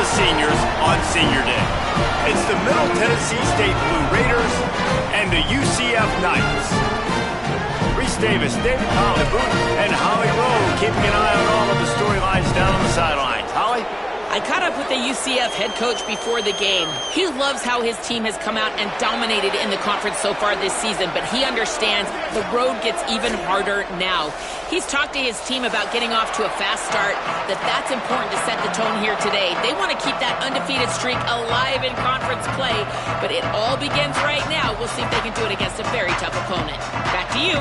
the seniors on Senior Day. It's the Middle Tennessee State Blue Raiders and the UCF Knights. Reese Davis, David Holly, and Holly Rowe keeping an eye on all of the storylines down on the sidelines. Holly? I caught up with the UCF head coach before the game. He loves how his team has come out and dominated in the conference so far this season, but he understands the road gets even harder now. He's talked to his team about getting off to a fast start, that's important to set the tone here today. They want to keep that undefeated streak alive in conference play, but it all begins right now. We'll see if they can do it against a very tough opponent. Back to you.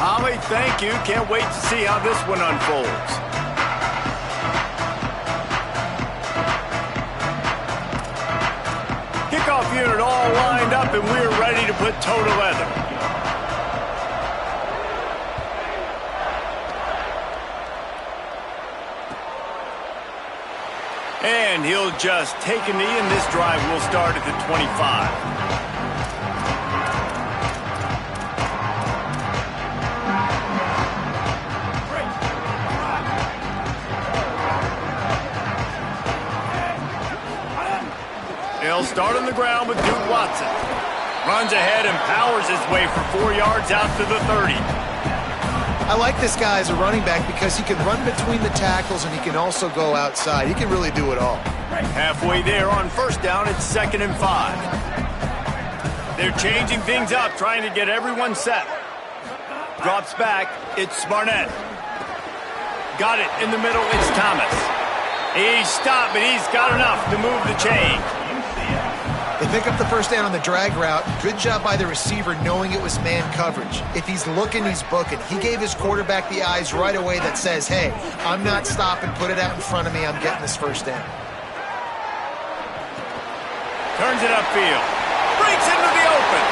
Holly, thank you. Can't wait to see how this one unfolds. Kickoff unit all lined up, and we're ready to put toe to leather. And he'll just take a knee, and this drive will start at the 25. He'll start on the ground with Duke Watson. Runs ahead and powers his way for 4 yards out to the 30. I like this guy as a running back because he can run between the tackles and he can also go outside. He can really do it all. Halfway there on first down, it's 2nd and 5. They're changing things up, trying to get everyone set. Drops back, it's Barnett. Got it in the middle, it's Thomas. He's stopped, but he's got enough to move the chain. They pick up the first down on the drag route. Good job by the receiver knowing it was man coverage. If he's looking, he's booking. He gave his quarterback the eyes right away that says, hey, I'm not stopping. Put it out in front of me. I'm getting this first down. Turns it upfield. Breaks into the open.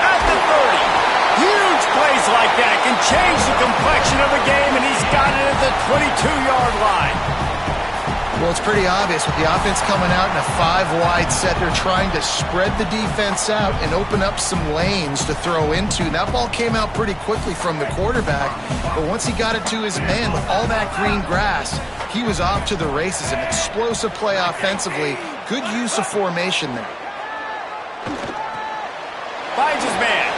At the 30. Huge plays like that can change the complexion of a game, and he's got it at the 22-yard line. Well, it's pretty obvious. With the offense coming out in a 5-wide set, they're trying to spread the defense out and open up some lanes to throw into. That ball came out pretty quickly from the quarterback, but once he got it to his man with all that green grass, he was off to the races. An explosive play offensively. Good use of formation there. Finds his man.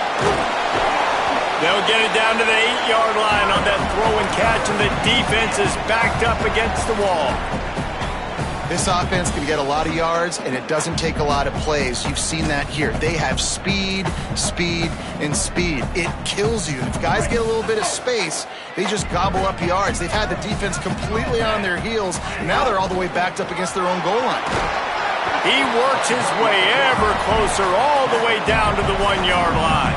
They'll get it down to the 8-yard line on that throw and catch, and the defense is backed up against the wall. This offense can get a lot of yards, and it doesn't take a lot of plays. You've seen that here. They have speed, speed, and speed. It kills you. If guys get a little bit of space, they just gobble up yards. They've had the defense completely on their heels, and now they're all the way backed up against their own goal line. He works his way ever closer all the way down to the 1-yard line.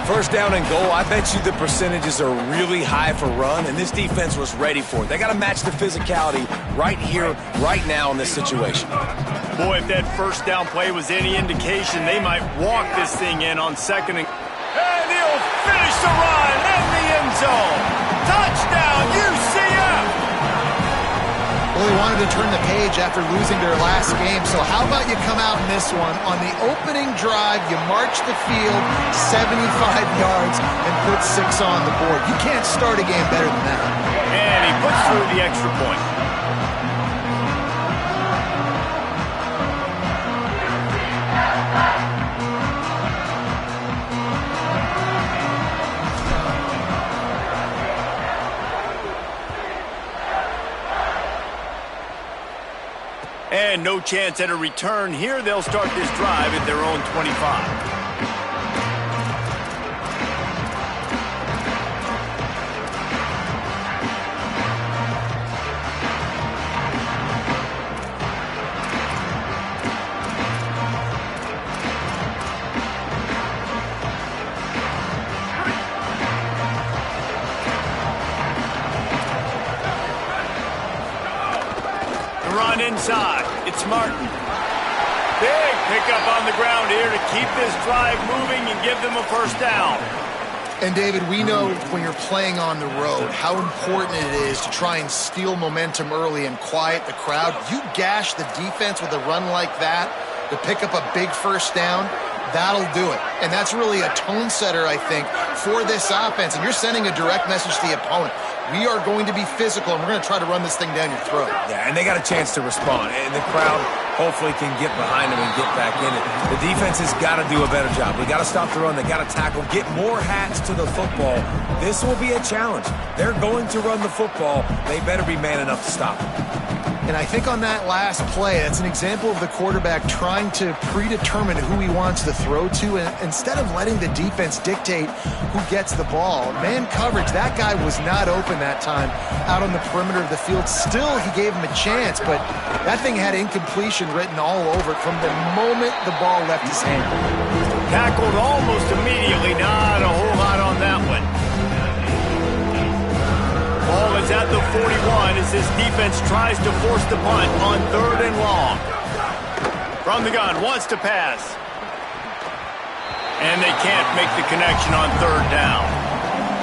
First down and goal, I bet you the percentages are really high for run, and this defense was ready for it. They got to match the physicality right here, right now in this situation. Boy, if that first down play was any indication, they might walk this thing in on 2nd and he'll finish the run in the end zone. Touchdown, UCF! Well, they wanted to turn the page after losing their last game, so how about you come out in this one? On the opening drive, you march the field 75 yards and put 6 on the board. You can't start a game better than that. And he puts through the extra point. And no chance at a return here. They'll start this drive at their own 25. Run inside. It's Martin. Big pickup on the ground here to keep this drive moving and give them a first down. And, David, we know when you're playing on the road how important it is to try and steal momentum early and quiet the crowd. You gash the defense with a run like that to pick up a big first down, that'll do it. And that's really a tone setter, I think, for this offense. And you're sending a direct message to the opponent. We are going to be physical, and we're going to try to run this thing down your throat. Yeah, and they got a chance to respond. And the crowd hopefully can get behind them and get back in it. The defense has got to do a better job. They got to stop the run. They got to tackle, get more hats to the football. This will be a challenge. They're going to run the football. They better be man enough to stop it. And I think on that last play, that's an example of the quarterback trying to predetermine who he wants to throw to, and instead of letting the defense dictate who gets the ball. Man coverage, that guy was not open that time out on the perimeter of the field. Still, he gave him a chance, but that thing had incompletion written all over it from the moment the ball left his hand. Tackled almost immediately. Not a whole lot on that one. Ball is at the 41 as this defense tries to force the punt on 3rd and long. From the gun, wants to pass. And they can't make the connection on 3rd down.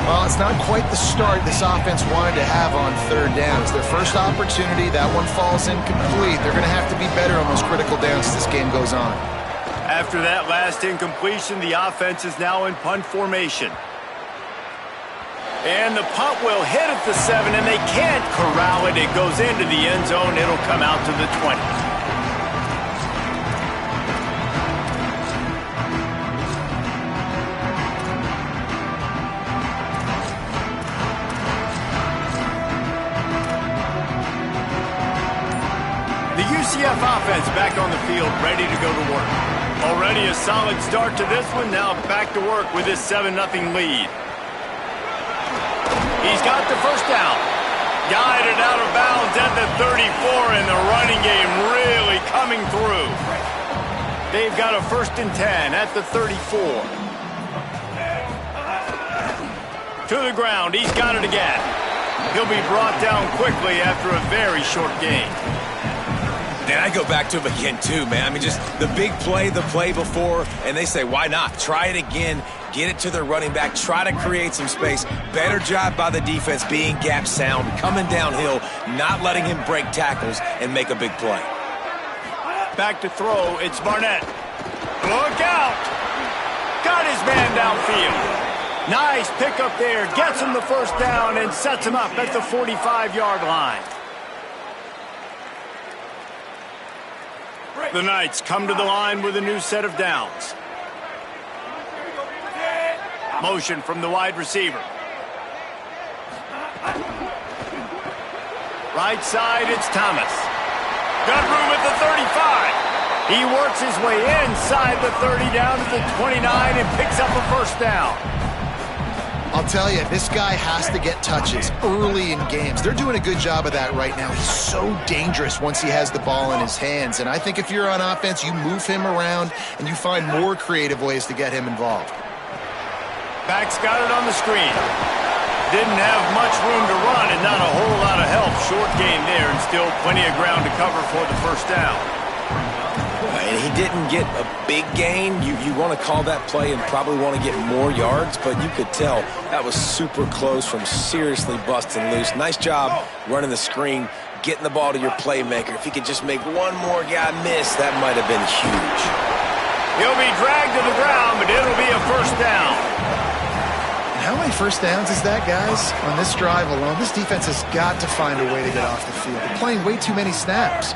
Well, it's not quite the start this offense wanted to have on 3rd down. It's their first opportunity. That one falls incomplete. They're going to have to be better on those critical downs as this game goes on. After that last incompletion, the offense is now in punt formation. And the punt will hit at the 7, and they can't corral it. It goes into the end zone. It'll come out to the 20. The UCF offense back on the field, ready to go to work. Already a solid start to this one. Now back to work with this 7-0 lead. He's got the first down. Guided out of bounds at the 34, and the running game really coming through. They've got a 1st and 10 at the 34. To the ground. He's got it again. He'll be brought down quickly after a very short game. And I go back to him again, too, man. I mean, just the big play, the play before, and they say, why not? Try it again. Get it to their running back. Try to create some space. Better job by the defense being gap sound, coming downhill, not letting him break tackles and make a big play. Back to throw. It's Barnett. Look out. Got his man downfield. Nice pickup there. Gets him the first down and sets him up at the 45-yard line. The Knights come to the line with a new set of downs. Motion from the wide receiver. Right side, it's Thomas. Got room at the 35. He works his way inside the 30 down to the 29 and picks up a first down. I'll tell you, this guy has to get touches early in games. They're doing a good job of that right now. He's so dangerous once he has the ball in his hands. And I think if you're on offense, you move him around and you find more creative ways to get him involved. Back's got it on the screen. Didn't have much room to run and not a whole lot of help. Short gain there and still plenty of ground to cover for the first down. And he didn't get a big gain. You want to call that play and probably want to get more yards, but you could tell that was super close from seriously busting loose. Nice job running the screen, getting the ball to your playmaker. If he could just make one more guy miss, that might have been huge. He'll be dragged to the ground, but it'll be a first down. How many first downs is that, guys? On this drive alone, this defense has got to find a way to get off the field. They're playing way too many snaps.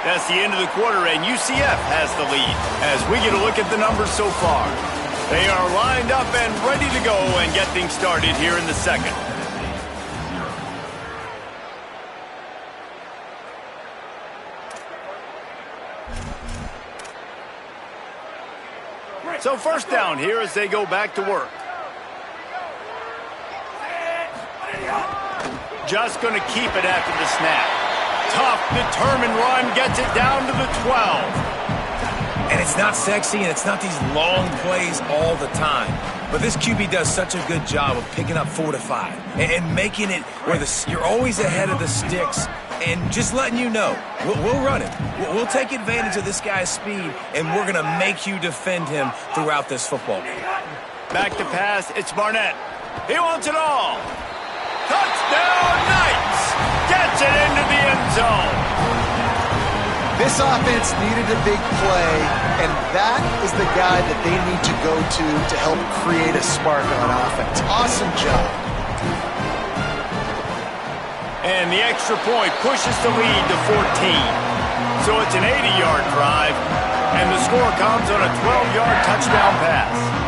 That's the end of the quarter, and UCF has the lead. As we get a look at the numbers so far, they are lined up and ready to go and get things started here in the second. So first down here as they go back to work. Just going to keep it after the snap. Tough, determined run, gets it down to the 12. And it's not sexy, and it's not these long plays all the time. But this QB does such a good job of picking up 4 to 5 and making it where you're always ahead of the sticks and just letting you know, we'll run it. We'll take advantage of this guy's speed, and we're going to make you defend him throughout this football game. Back to pass, it's Barnett. He wants it all. Touchdown, Knights! Gets it into the end zone. This offense needed a big play, and that is the guy that they need to go to help create a spark on offense. Awesome job. And the extra point pushes the lead to 14. So it's an 80-yard drive, and the score comes on a 12-yard touchdown pass.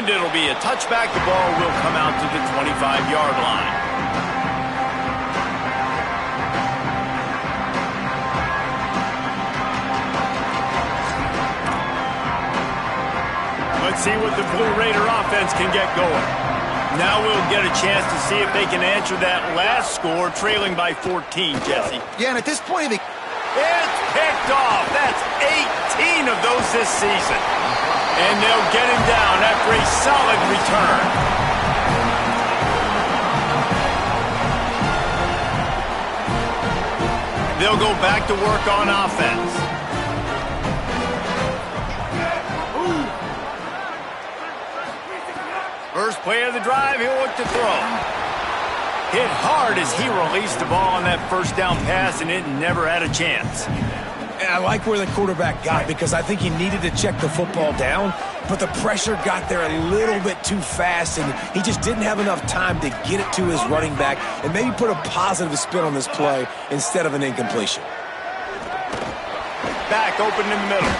And it'll be a touchback. The ball will come out to the 25-yard line. Let's see what the Blue Raider offense can get going. Now we'll get a chance to see if they can answer that last score, trailing by 14, Jesse. Yeah, and at this point, it's picked off. That's 18 of those this season. And they'll get him down after a solid return. They'll go back to work on offense. First play of the drive, he'll look to throw. Hit hard as he released the ball on that first down pass, and it never had a chance. And I like where the quarterback got, because I think he needed to check the football down, but the pressure got there a little bit too fast, and he just didn't have enough time to get it to his running back and maybe put a positive spin on this play instead of an incompletion. Back open in the middle.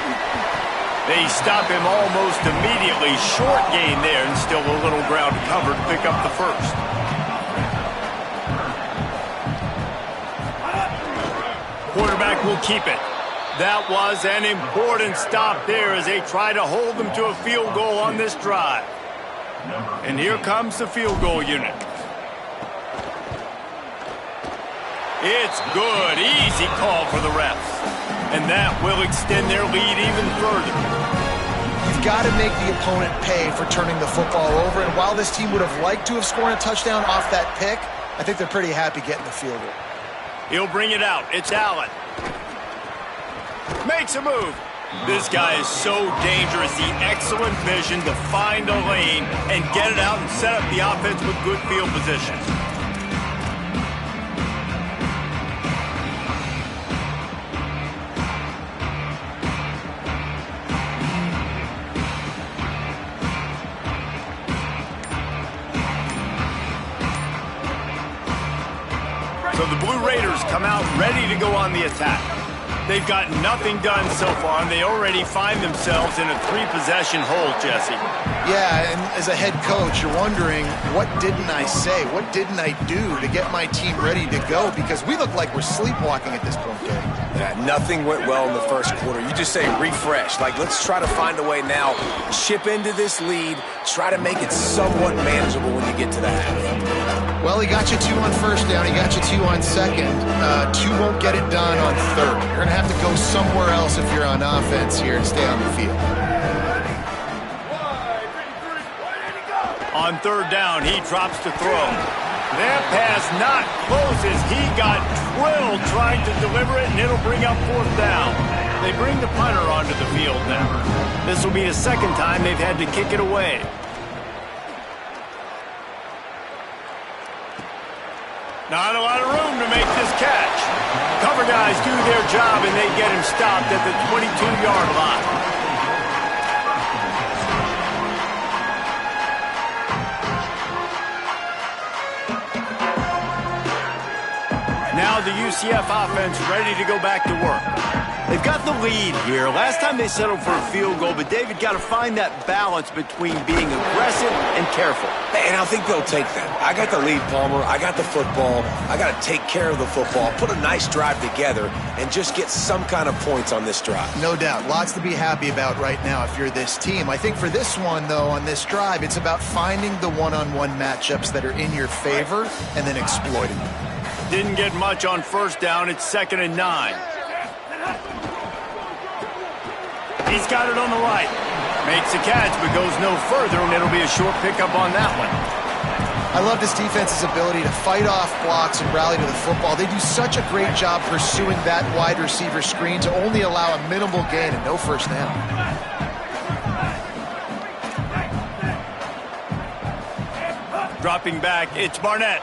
They stop him almost immediately. Short gain there, and still a little ground cover to pick up the first. Quarterback will keep it. That was an important stop there as they try to hold them to a field goal on this drive. And here comes the field goal unit. It's good. Easy call for the refs. And that will extend their lead even further. You've got to make the opponent pay for turning the football over. And while this team would have liked to have scored a touchdown off that pick, I think they're pretty happy getting the field goal. He'll bring it out. It's Allen. Makes a move. This guy is so dangerous. The excellent vision to find a lane and get it out and set up the offense with good field position. So the Blue Raiders come out ready to go on the attack. They've got nothing done so far, and they already find themselves in a three-possession hole, Jesse. Yeah, and as a head coach, you're wondering, what didn't I say? What didn't I do to get my team ready to go? Because we look like we're sleepwalking at this point, Dave. Yeah, nothing went well in the first quarter. You just say refresh. Like, let's try to find a way now, chip into this lead, try to make it somewhat manageable when you get to the half. Well, he got you 2 on first down. He got you 2 on second. 2 won't get it done on third. You're going to have to go somewhere else if you're on offense here and stay on the field. On third down, he drops to throw. That pass not close as he got drilled trying to deliver it, and it'll bring up fourth down. They bring the punter onto the field now. This will be the second time they've had to kick it away. Not a lot of room to make this catch. Cover guys do their job, and they get him stopped at the 22-yard line. Now the UCF offense ready to go back to work. They've got the lead here. Last time they settled for a field goal, but David got to find that balance between being aggressive and careful. And I think they'll take that. I got the lead, Palmer. I got the football. I got to take care of the football, put a nice drive together, and just get some kind of points on this drive. No doubt. Lots to be happy about right now if you're this team. I think for this one, though, on this drive, it's about finding the one-on-one matchups that are in your favor and then exploiting them. didn't get much on first down. It's 2nd and 9. He's got it on the right. Makes a catch, but goes no further, and it'll be a short pickup on that one. I love this defense's ability to fight off blocks and rally to the football. They do such a great job pursuing that wide receiver screen to only allow a minimal gain and no first down. Dropping back, it's Barnett.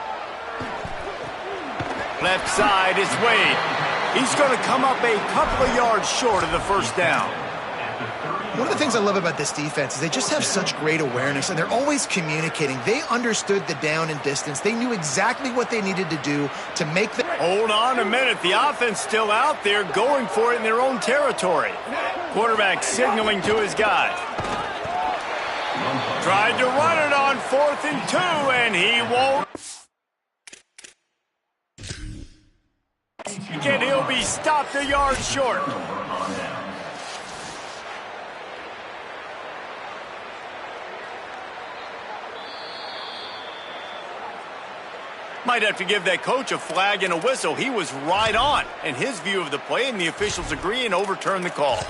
Left side is Wade. He's going to come up a couple of yards short of the first down. One of the things I love about this defense is they just have such great awareness, and they're always communicating. They understood the down and distance. They knew exactly what they needed to do to make the... Hold on a minute. The offense still out there going for it in their own territory. Quarterback signaling to his guy. Tried to run it on 4th and 2, and he won't. Again, he'll be stopped a yard short. Might have to give that coach a flag and a whistle. He was right on in his view of the play, and the officials agree and overturn the call.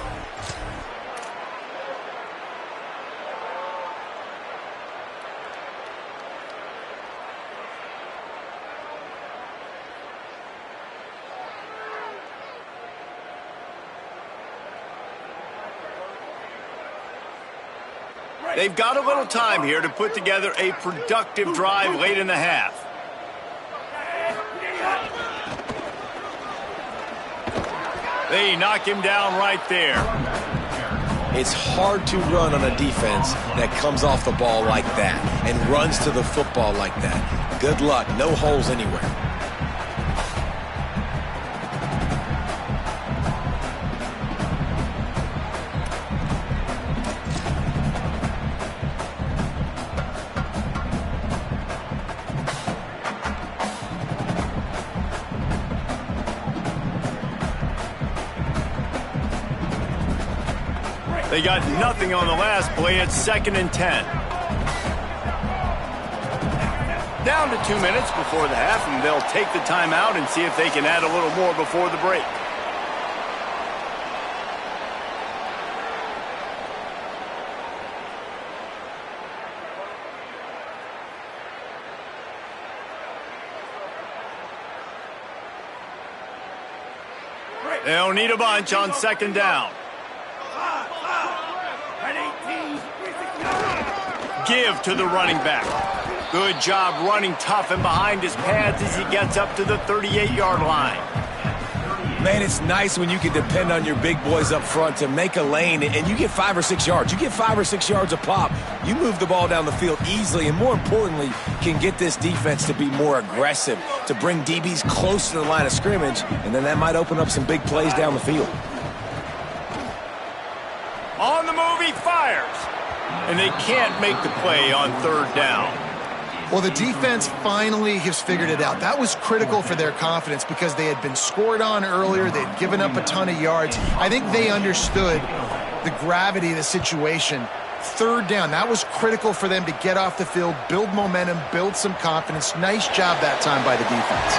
They've got a little time here to put together a productive drive late in the half. They knock him down right there. It's hard to run on a defense that comes off the ball like that and runs to the football like that. Good luck. No holes anywhere. They got nothing on the last play. It's 2nd and 10. Down to 2 minutes before the half, and they'll take the timeout and see if they can add a little more before the break. They'll need a bunch on 2nd down. Give to the running back. Good job running tough and behind his pads as he gets up to the 38-yard line. Man, it's nice when you can depend on your big boys up front to make a lane, and you get 5 or 6 yards. You get 5 or 6 yards a pop. You move the ball down the field easily, and more importantly, can get this defense to be more aggressive, to bring DBs close to the line of scrimmage, and then that might open up some big plays down the field. On the move, he fires. And they can't make the play on 3rd down. Well, the defense finally has figured it out. That was critical for their confidence because they had been scored on earlier. They had given up a ton of yards. I think they understood the gravity of the situation. 3rd down, that was critical for them to get off the field, build momentum, build some confidence. Nice job that time by the defense.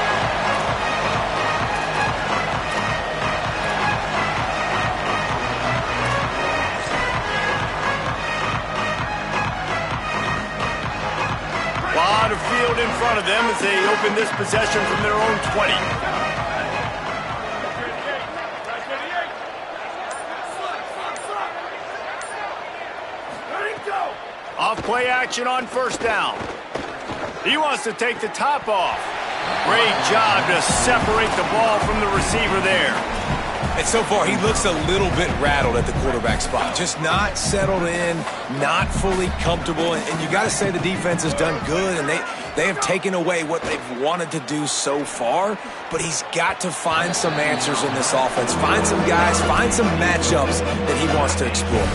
Lot of field in front of them as they open this possession from their own 20. Off play action on 1st down. He wants to take the top off. Great job to separate the ball from the receiver there. And so far, he looks a little bit rattled at the quarterback spot. Just not settled in, not fully comfortable. And you got to say the defense has done good, and they have taken away what they've wanted to do so far. But he's got to find some answers in this offense. Find some guys, find some matchups that he wants to explore.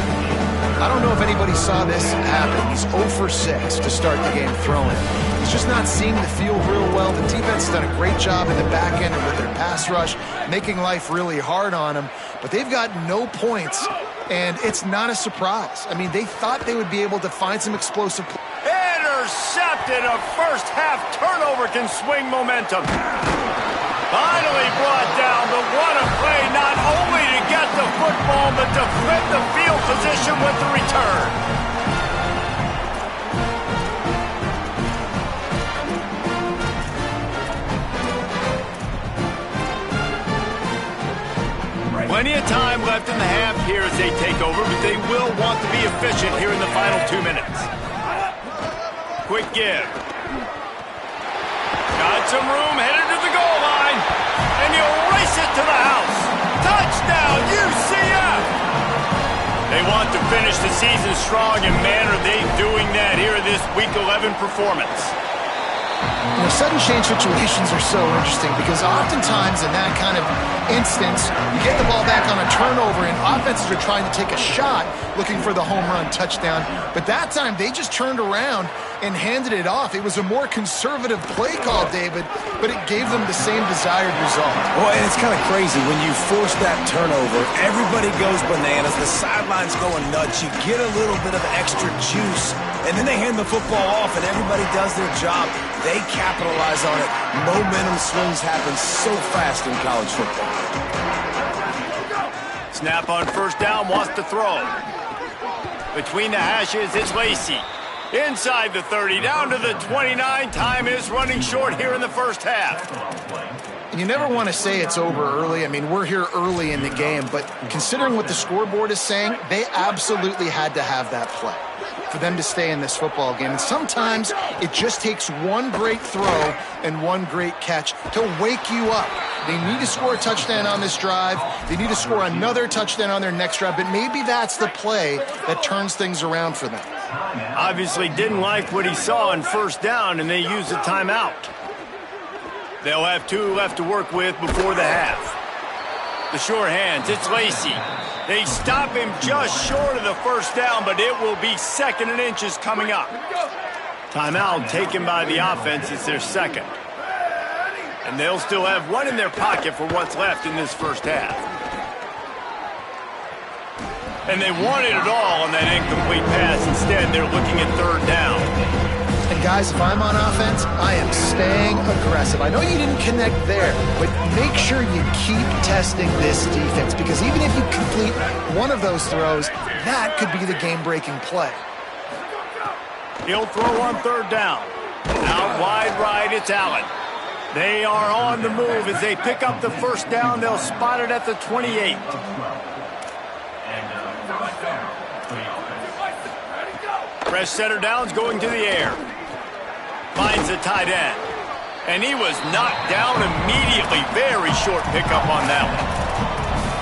I don't know if anybody saw this happen. He's 0 for 6 to start the game throwing. He's just not seeing the field real well. The defense has done a great job in the back end with their pass rush, making life really hard on him. But they've got no points, and it's not a surprise. I mean, they thought they would be able to find some explosive. Intercepted! left, and a first-half turnover can swing momentum. Finally brought down, but what a play, not only to get the football, but to flip the field position with the return. Plenty of time left in the half here as they take over, but they will want to be efficient here in the final 2 minutes. Quick give. Got some room, headed to the goal line, and he'll race it to the house. Touchdown, UCF! They want to finish the season strong, and man, are they doing that here in this Week 11 performance. You know, sudden change situations are so interesting because oftentimes in that kind of instance, you get the ball back on a turnover and offenses are trying to take a shot looking for the home run touchdown. But that time, they just turned around and handed it off. It was a more conservative play call, David, but it gave them the same desired result. Well, and it's kind of crazy. When you force that turnover, everybody goes bananas. The sideline's going nuts. You get a little bit of extra juice, and then they hand the football off, and everybody does their job. They capitalize on it. Momentum swings happen so fast in college football. Snap on first down, wants to throw. Between the hashes, it's Lacey. Inside the 30, down to the 29. Time is running short here in the first half. You never want to say it's over early. I mean, we're here early in the game, but considering what the scoreboard is saying, they absolutely had to have that play for them to stay in this football game. And sometimes it just takes one great throw and one great catch to wake you up. They need to score a touchdown on this drive. They need to score another touchdown on their next drive, but maybe that's the play that turns things around for them. Obviously didn't like what he saw in first down, and they used a timeout. They'll have 2 left to work with before the half. The sure hands, it's Lacey. They stop him just short of the first down, but it will be 2nd and inches coming up. Timeout taken by the offense. It's their second. And they'll still have 1 in their pocket for what's left in this first half. And they wanted it all on that incomplete pass. Instead, they're looking at 3rd down. And guys, if I'm on offense, I am staying aggressive. I know you didn't connect there, but make sure you keep testing this defense, because even if you complete one of those throws, that could be the game-breaking play. He'll throw on 3rd down. Out wide right, it's Allen. They are on the move. As they pick up the first down, they'll spot it at the 28. Fresh center down's going to the air. Finds the tight end. And he was knocked down immediately. Very short pickup on that one.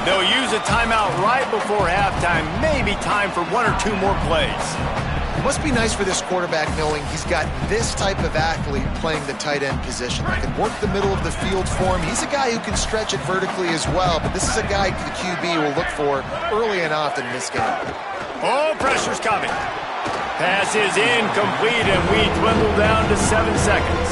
They'll use a timeout right before halftime. Maybe time for 1 or 2 more plays. It must be nice for this quarterback knowing he's got this type of athlete playing the tight end position. That can work the middle of the field for him. He's a guy who can stretch it vertically as well, but this is a guy the QB will look for early and often in this game. Oh, pressure's coming. Pass is incomplete, and we dwindle down to 7 seconds.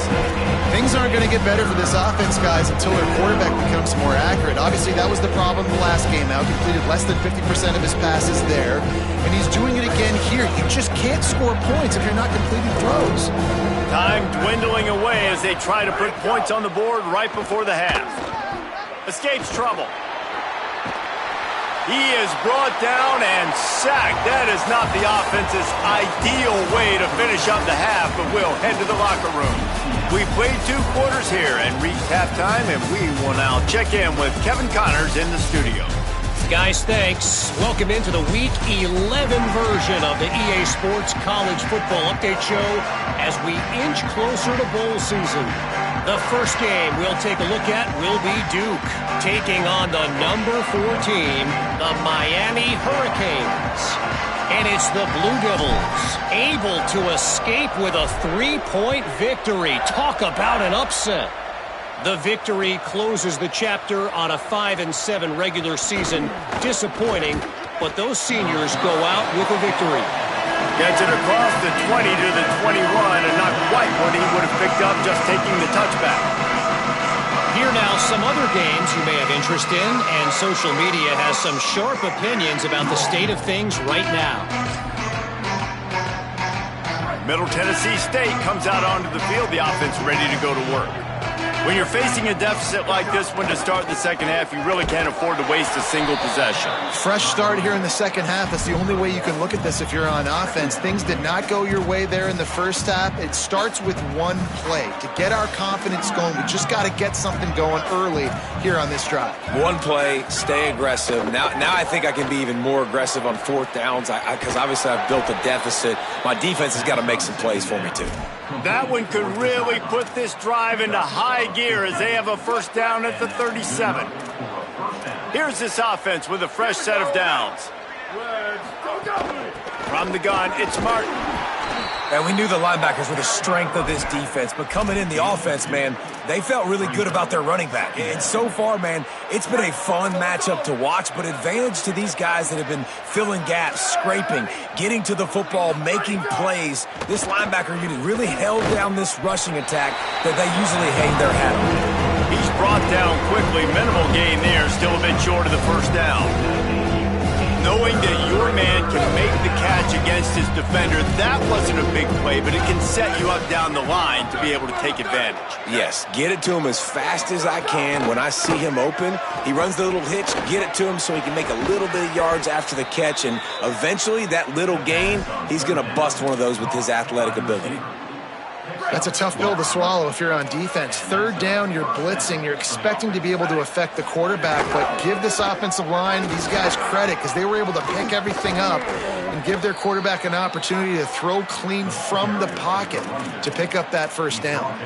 Things aren't going to get better for this offense, guys, until their quarterback becomes more accurate. Obviously, that was the problem the last game out. Completed less than 50% of his passes there, and he's doing it again here. You just can't score points if you're not completing throws. Time dwindling away as they try to put points on the board right before the half. Escapes trouble. He is brought down and sacked. That is not the offense's ideal way to finish up the half, but we'll head to the locker room. We played 2 quarters here and reached halftime, and we will now check in with Kevin Connors in the studio. Guys, thanks. Welcome into the Week 11 version of the EA Sports College Football Update Show as we inch closer to bowl season. The first game we'll take a look at will be Duke, taking on the number 4 team, the Miami Hurricanes. And it's the Blue Devils, able to escape with a 3-point victory. Talk about an upset. The victory closes the chapter on a 5-7 regular season. Disappointing, but those seniors go out with a victory. Gets it across the 20 to the 21, and not quite what he would have picked up just taking the touchback. Here now some other games you may have interest in, and social media has some sharp opinions about the state of things right now. Middle Tennessee State comes out onto the field. The offense ready to go to work. When you're facing a deficit like this one to start the second half, you really can't afford to waste a single possession. Fresh start here in the second half. That's the only way you can look at this if you're on offense. Things did not go your way there in the first half. It starts with one play. To get our confidence going, we just got to get something going early here on this drive. One play, stay aggressive. Now I think I can be even more aggressive on fourth downs because obviously I've built a deficit. My defense has got to make some plays for me too. That one could really put this drive into high gear as they have a first down at the 37. Here's this offense with a fresh set of downs. From the gun, it's Martin. And we knew the linebackers were the strength of this defense, but coming in the offense, man, they felt really good about their running back. And so far, man, it's been a fun matchup to watch, but advantage to these guys that have been filling gaps, scraping, getting to the football, making plays. This linebacker unit really held down this rushing attack that they usually hang their hat on. He's brought down quickly. Minimal gain there, still a bit short of the first down. Knowing that your man can make the catch against his defender, that wasn't a big play, but it can set you up down the line to be able to take advantage. Yes, get it to him as fast as I can. When I see him open, he runs the little hitch, get it to him so he can make a little bit of yards after the catch, and eventually that little gain, he's going to bust one of those with his athletic ability. That's a tough pill to swallow if you're on defense. Third down, you're blitzing. You're expecting to be able to affect the quarterback, but give this offensive line, these guys, credit because they were able to pick everything up and give their quarterback an opportunity to throw clean from the pocket to pick up that first down.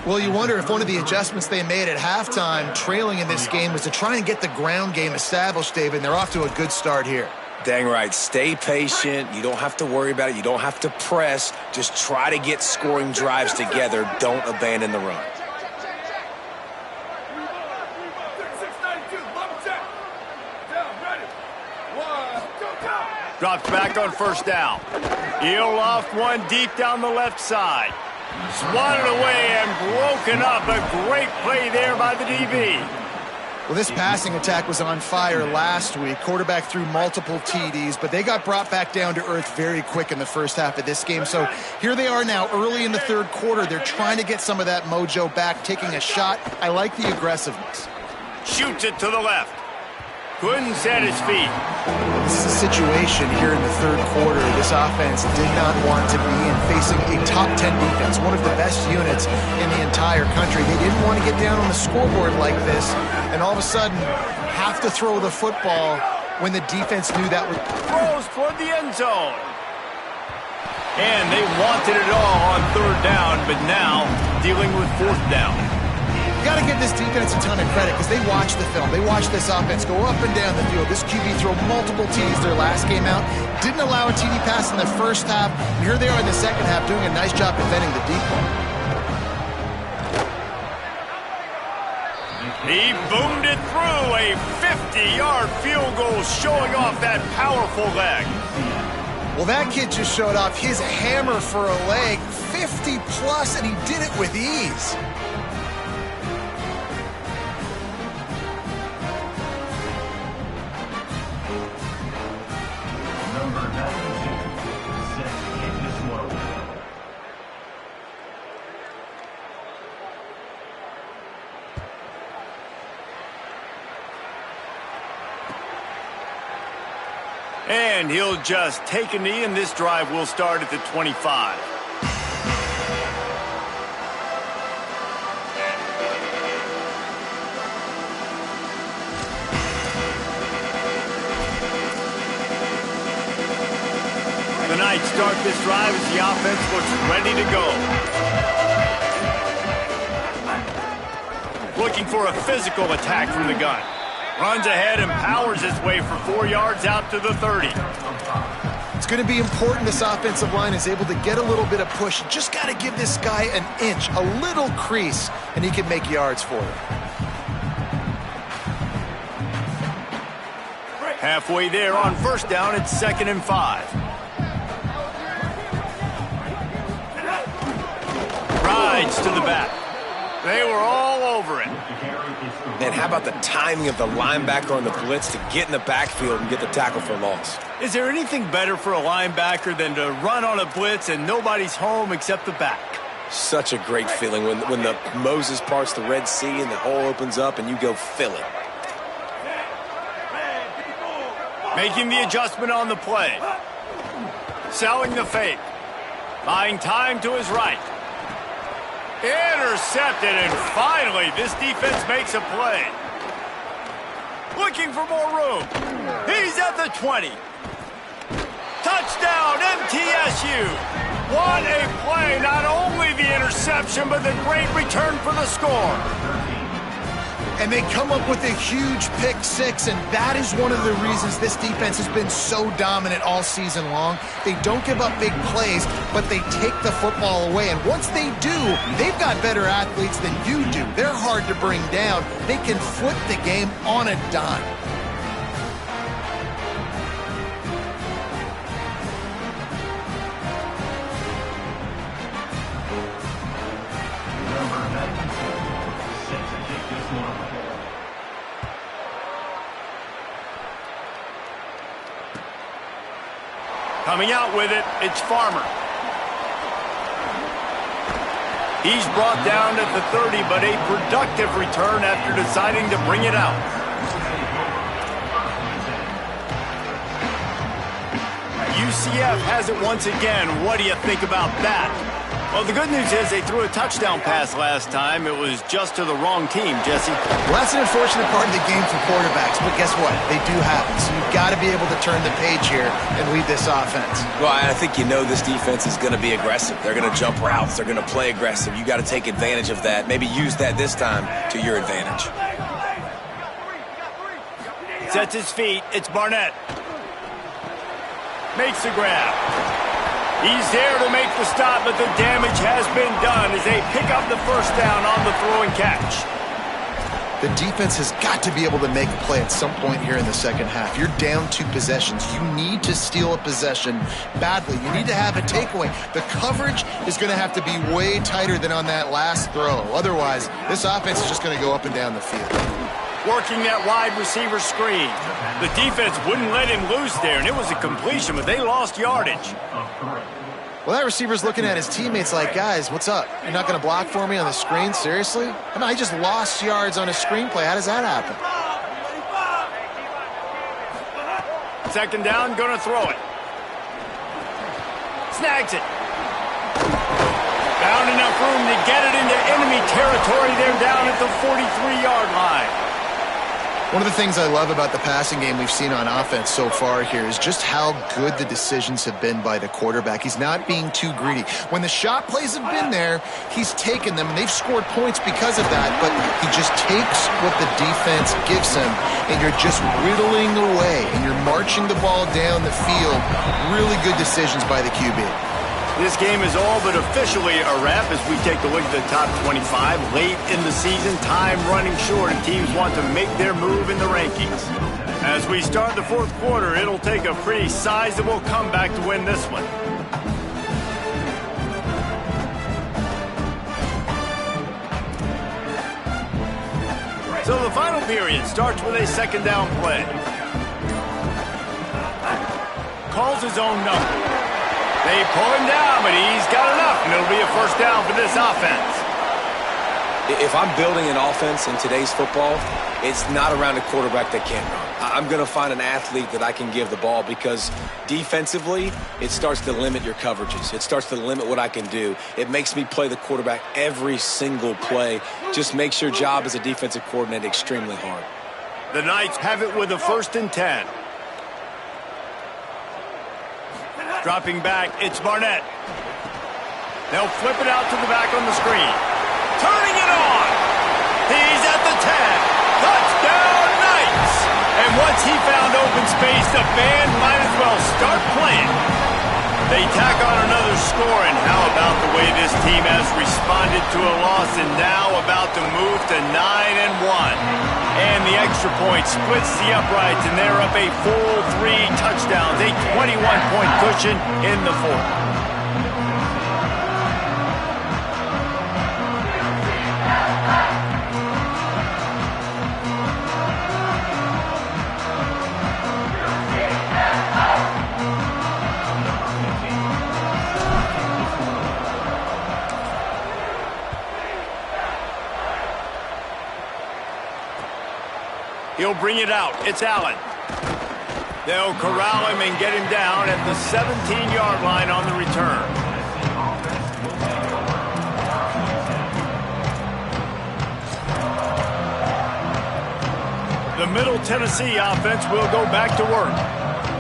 Well, you wonder if one of the adjustments they made at halftime, trailing in this game, was to try and get the ground game established, David, and they're off to a good start here. Dang right. Stay patient. You don't have to worry about it. You don't have to press. Just try to get scoring drives together. Don't abandon the run. Drops back on first down. He'll loft one deep down the left side. Swatted away and broken up. A great play there by the DB. Well, this passing attack was on fire last week. Quarterback threw multiple TDs, but they got brought back down to earth very quick in the first half of this game. So here they are now early in the third quarter. They're trying to get some of that mojo back, taking a shot. I like the aggressiveness. Shoots it to the left. Couldn't set his feet. This is a situation here in the third quarter this offense did not want to be in, facing a top 10 defense, one of the best units in the entire country. They didn't want to get down on the scoreboard like this and all of a sudden have to throw the football when the defense knew that was... Throws toward the end zone. And they wanted it all on third down, but now dealing with fourth down. You got to give this defense a ton of credit because they watch the film. They watch this offense go up and down the field. This QB throw multiple TDs their last game out. Didn't allow a TD pass in the first half. And here they are in the second half doing a nice job defending the deep ball. He boomed it through a 50-yard field goal, showing off that powerful leg. Well, that kid just showed off his hammer for a leg, 50-plus, and he did it with ease. And he'll just take a knee, and this drive will start at the 25. The Knights start this drive as the offense looks ready to go. Looking for a physical attack from the gun. Runs ahead and powers his way for 4 yards out to the 30. It's going to be important this offensive line is able to get a little bit of push. Just got to give this guy an inch, a little crease, and he can make yards for it. Halfway there on first down, it's 2nd and 5. Rides to the back. They were all over it. Man, how about the timing of the linebacker on the blitz to get in the backfield and get the tackle for a loss? Is there anything better for a linebacker than to run on a blitz and nobody's home except the back? Such a great feeling when the Moses parts the Red Sea and the hole opens up and you go fill it. Making the adjustment on the play. Selling the fake. Buying time to his right. Intercepted, and finally this defense makes a play. Looking for more room. He's at the 20. Touchdown, MTSU. What a play. Not only the interception, but the great return for the score. And they come up with a huge pick six, and that is one of the reasons this defense has been so dominant all season long. They don't give up big plays, but they take the football away. And once they do, they've got better athletes than you do. They're hard to bring down. They can flip the game on a dime. Coming out with it, it's Farmer. He's brought down at the 30, but a productive return after deciding to bring it out. UCF has it once again. What do you think about that? Well, the good news is they threw a touchdown pass last time. It was just to the wrong team, Jesse. Well, that's an unfortunate part of the game for quarterbacks, but guess what? They do happen. So you've got to be able to turn the page here and lead this offense. Well, I think you know this defense is going to be aggressive. They're going to jump routes. They're going to play aggressive. You got to take advantage of that. Maybe use that this time to your advantage. Sets his feet. It's Barnett. Makes the grab. He's there to make the stop, but the damage has been done as they pick up the first down on the throw and catch. The defense has got to be able to make a play at some point here in the second half. You're down 2 possessions. You need to steal a possession badly. You need to have a takeaway. The coverage is going to have to be way tighter than on that last throw. Otherwise, this offense is just going to go up and down the field. Working that wide receiver screen. The defense wouldn't let him loose there, and it was a completion, but they lost yardage. Well, that receiver's looking at his teammates like, guys, what's up? You're not going to block for me on the screen? Seriously? I mean, I just lost yards on a screenplay. How does that happen? Second down, going to throw it. Snags it. Found enough room to get it into enemy territory. They're down at the 43-yard line. One of the things I love about the passing game we've seen on offense so far here is just how good the decisions have been by the quarterback. He's not being too greedy. When the shot plays have been there, he's taken them, and they've scored points because of that, but he just takes what the defense gives him, and you're just whittling away, and you're marching the ball down the field. Really good decisions by the QB. This game is all but officially a wrap as we take a look at the top 25. Late in the season, time running short, and teams want to make their move in the rankings. As we start the fourth quarter, it'll take a pretty sizable comeback to win this one. So the final period starts with a second down play. Calls his own number. They pull him down, but he's got enough, and it'll be a first down for this offense. If I'm building an offense in today's football, it's not around a quarterback that can't run. I'm going to find an athlete that I can give the ball because defensively, it starts to limit your coverages. It starts to limit what I can do. It makes me play the quarterback every single play. Just makes your job as a defensive coordinator extremely hard. The Knights have it with a 1st and 10. Dropping back, it's Barnett. They'll flip it out to the back on the screen. Turning it on. He's at the 10. Touchdown, Knights. And once he found open space, the band might as well start playing. They tack on another score, and how about the way this team has responded to a loss and now about to move to 9-1. And the extra point splits the uprights, and they're up a full 3 touchdowns, a 21-point cushion in the fourth. He'll bring it out. It's Allen. They'll corral him and get him down at the 17-yard line on the return. The Middle Tennessee offense will go back to work.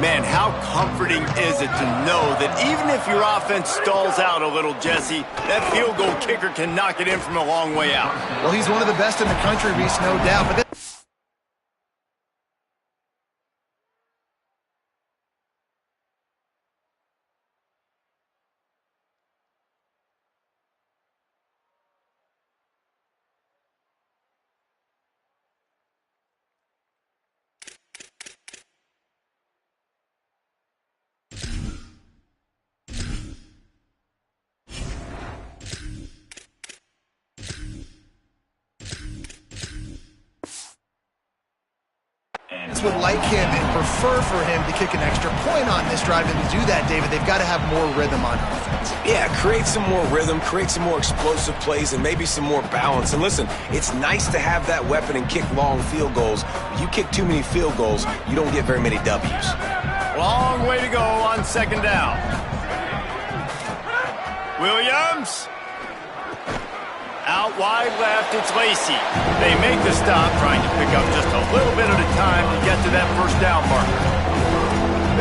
Man, how comforting is it to know that even if your offense stalls out a little, Jesse, that field goal kicker can knock it in from a long way out. Well, he's one of the best in the country, Reese, no doubt. But would like him and prefer for him to kick an extra point on this drive, and to do that, David, they've got to have more rhythm on offense. Yeah, create some more rhythm, create some more explosive plays, and maybe some more balance. And listen, it's nice to have that weapon and kick long field goals. If you kick too many field goals, you don't get very many W's. Long way to go on second down. Williams. Out wide left, it's Lacey. They make the stop, trying to pick up just a little bit at a time to get to that first down marker.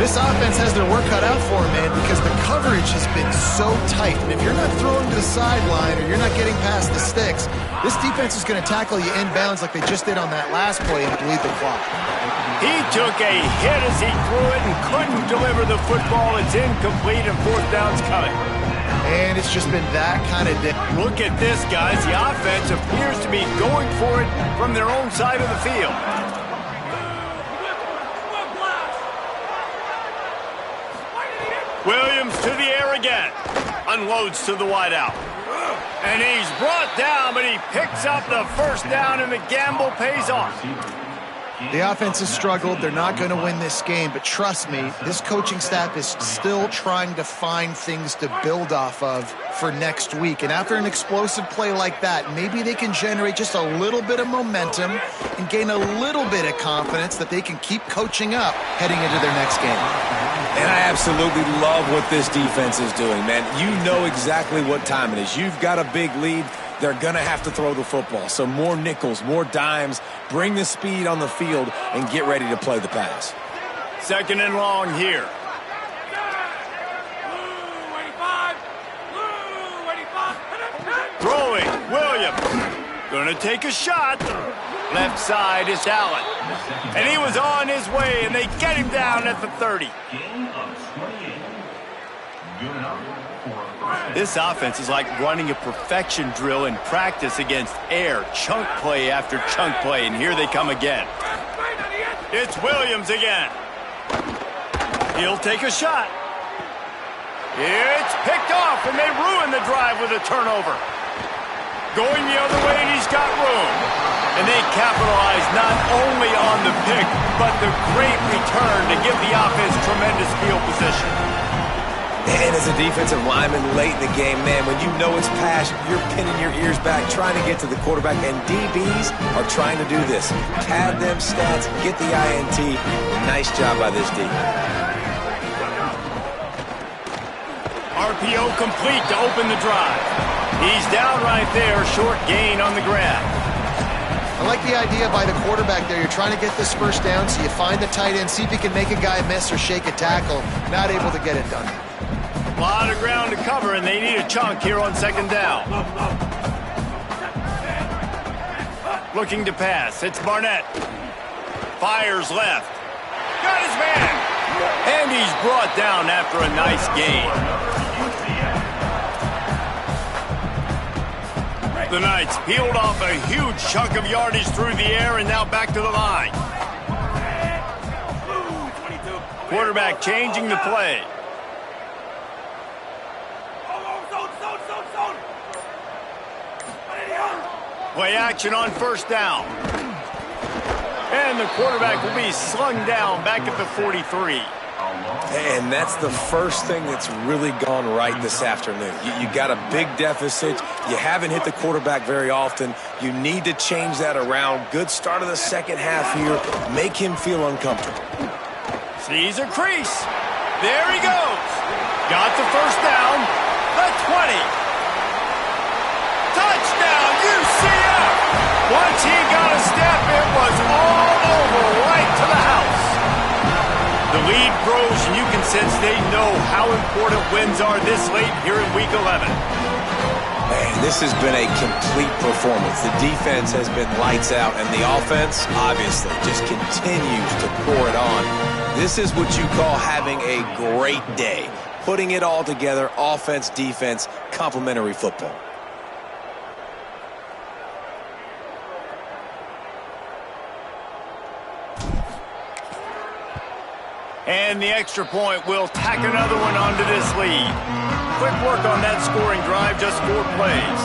This offense has their work cut out for them, man, because the coverage has been so tight. And if you're not throwing to the sideline or you're not getting past the sticks, this defense is going to tackle you inbounds like they just did on that last play and bleed the clock. He took a hit as he threw it and couldn't deliver the football. It's incomplete and fourth down's coming. And it's just been that kind of day. Look at this, guys. The offense appears to be going for it from their own side of the field. Williams to the air again. Unloads to the wideout. And he's brought down, but he picks up the first down, and the gamble pays off. The offense has struggled. They're not going to win this game, but trust me, this coaching staff is still trying to find things to build off of for next week. And after an explosive play like that, maybe they can generate just a little bit of momentum and gain a little bit of confidence that they can keep coaching up heading into their next game. And I absolutely love what this defense is doing, man. You know exactly what time it is. You've got a big lead. They're going to have to throw the football. So more nickels, more dimes, bring the speed on the field, and get ready to play the pass. Second and long here. Throwing, Williams. Going to take a shot. Left side is Allen. And he was on his way, and they get him down at the 30. This offense is like running a perfection drill in practice against air. Chunk play after chunk play, and here they come again. It's Williams again. He'll take a shot. It's picked off, and they ruin the drive with a turnover. Going the other way, and he's got room. And they capitalize not only on the pick, but the great return to give the offense tremendous field position. And as a defensive lineman late in the game, man, when you know it's pass, you're pinning your ears back, trying to get to the quarterback, and DBs are trying to do this. Tab them stats, get the INT. Nice job by this D. RPO complete to open the drive. He's down right there, short gain on the grab. I like the idea by the quarterback there. You're trying to get this first down, so you find the tight end, see if he can make a guy miss or shake a tackle. Not able to get it done. A lot of ground to cover, and they need a chunk here on second down. Looking to pass. It's Barnett. Fires left. Got his man. And he's brought down after a nice gain. The Knights peeled off a huge chunk of yardage through the air and now back to the line. Quarterback changing the play. Play action on first down. And the quarterback will be slung down back at the 43. And that's the first thing that's really gone right this afternoon. You got a big deficit. You haven't hit the quarterback very often. You need to change that around. Good start of the second half here. Make him feel uncomfortable. Sees a crease. There he goes. Got the first down. The 20. Touchdown, UCF. Once he got a step, it was all over, right to the house. The lead grows, and you can sense they know how important wins are this late here in Week 11. Man, this has been a complete performance. The defense has been lights out, and the offense, obviously, just continues to pour it on. This is what you call having a great day. Putting it all together, offense, defense, complementary football. And the extra point will tack another one onto this lead. Quick work on that scoring drive, just 4 plays.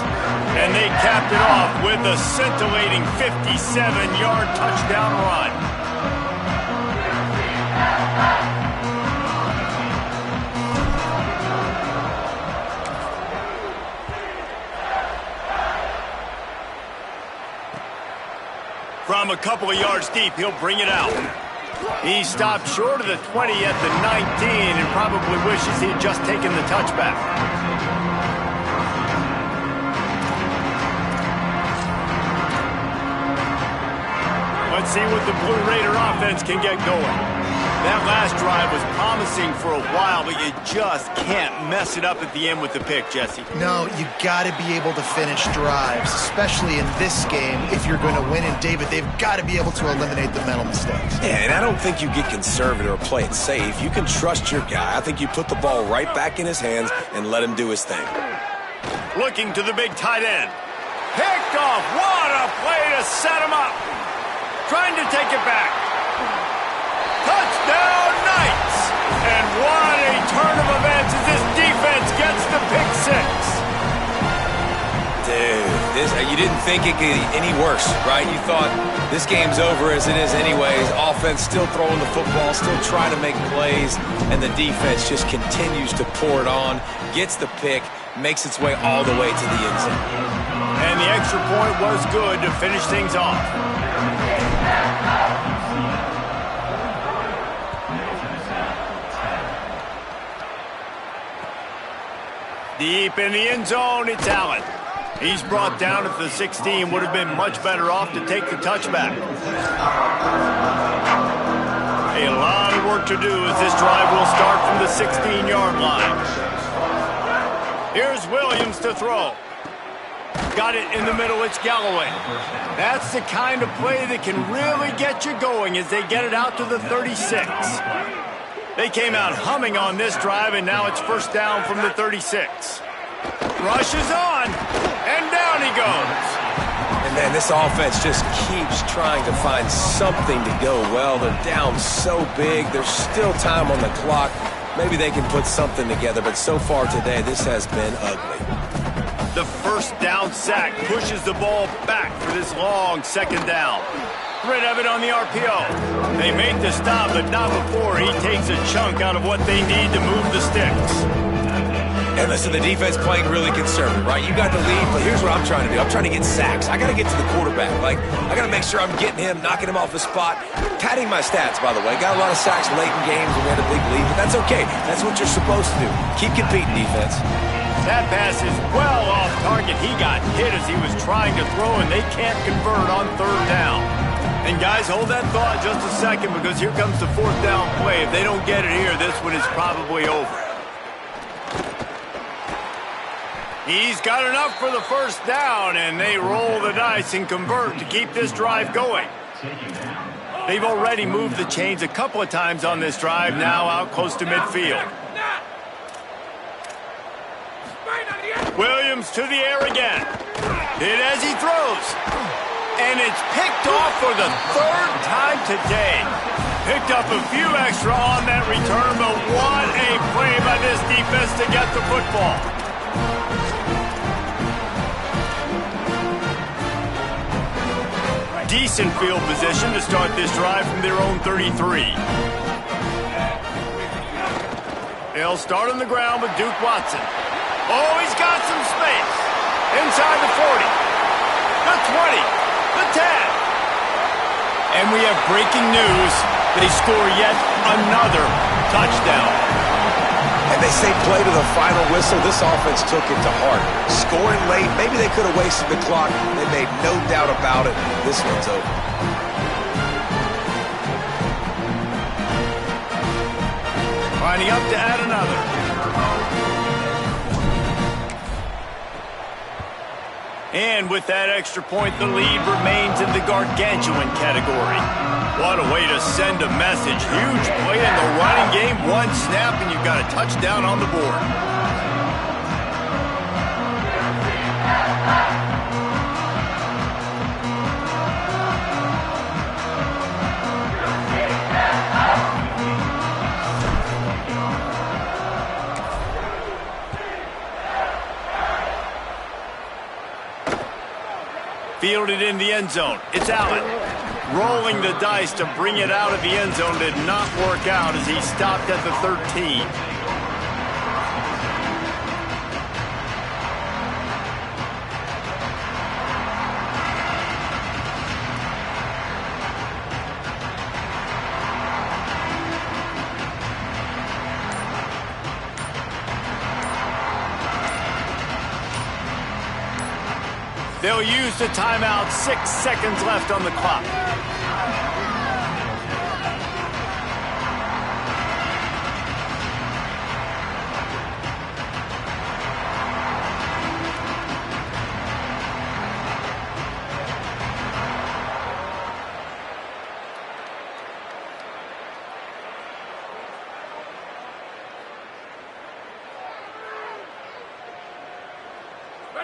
And they capped it off with a scintillating 57-yard touchdown run. From a couple of yards deep, he'll bring it out. He stopped short of the 20 at the 19 and probably wishes he had just taken the touchback. Let's see what the Blue Raider offense can get going. That last drive was promising for a while, but you just can't mess it up at the end with the pick, Jesse. No, you got to be able to finish drives, especially in this game if you're going to win. And, David, they've got to be able to eliminate the mental mistakes. Yeah, and I don't think you get conservative or play it safe. You can trust your guy. I think you put the ball right back in his hands and let him do his thing. Looking to the big tight end. Picked off. What a play to set him up. Trying to take it back. Touchdown, Knights! And what a turn of events as this defense gets the pick 6. Dude, you didn't think it could get any worse, right? You thought this game's over as it is anyways. Offense still throwing the football, still trying to make plays, and the defense just continues to pour it on, gets the pick, makes its way all the way to the end zone. And the extra point was good to finish things off. Deep in the end zone, it's Allen. He's brought down at the 16. Would have been much better off to take the touchback. A lot of work to do as this drive will start from the 16-yard line. Here's Williams to throw. Got it in the middle, it's Galloway. That's the kind of play that can really get you going as they get it out to the 36. They came out humming on this drive, and now it's first down from the 36. Rushes on, and down he goes. And man, this offense just keeps trying to find something to go well. They're down so big. There's still time on the clock. Maybe they can put something together, but so far today, this has been ugly. The first down sack pushes the ball back for this long second down. Rid of it on the RPO. They make the stop, but not before he takes a chunk out of what they need to move the sticks. And listen, the defense playing really conservative, right? You got the lead, but here's what I'm trying to do. I'm trying to get sacks. I got to get to the quarterback. I got to make sure I'm getting him, knocking him off the spot. Padding my stats, by the way. Got a lot of sacks late in games and we had a big lead, but that's okay. That's what you're supposed to do. Keep competing, defense. That pass is well off target. He got hit as he was trying to throw, and they can't convert on third down. And guys, hold that thought just a second, because here comes the fourth down play. If they don't get it here, this one is probably over. He's got enough for the first down, and they roll the dice and convert to keep this drive going. They've already moved the chains a couple of times on this drive, now out close to midfield. Williams to the air again. Hit as he throws. And it's picked off for the third time today. Picked up a few extra on that return, but what a play by this defense to get the football. Decent field position to start this drive from their own 33. They'll start on the ground with Duke Watson. Oh, he's got some space. Inside the 40, the 20, the 10. And we have breaking news. They score yet another touchdown. And they say play to the final whistle. This offense took it to heart. Scoring late, maybe they could have wasted the clock. They made no doubt about it. This one's over. Lining up to add another. And with that extra point, the lead remains in the gargantuan category. What a way to send a message. Huge play in the running game. One snap, and you've got a touchdown on the board. Fielded in the end zone. It's Allen. Rolling the dice to bring it out of the end zone did not work out as he stopped at the 13. They'll use the timeout. 6 seconds left on the clock.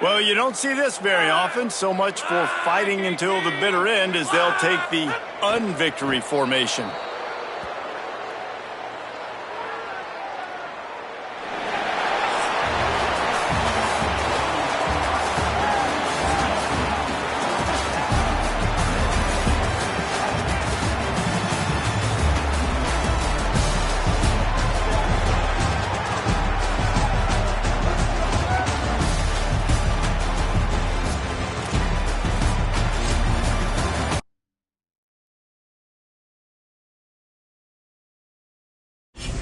Well, you don't see this very often. So much for fighting until the bitter end as they'll take the unvictory formation.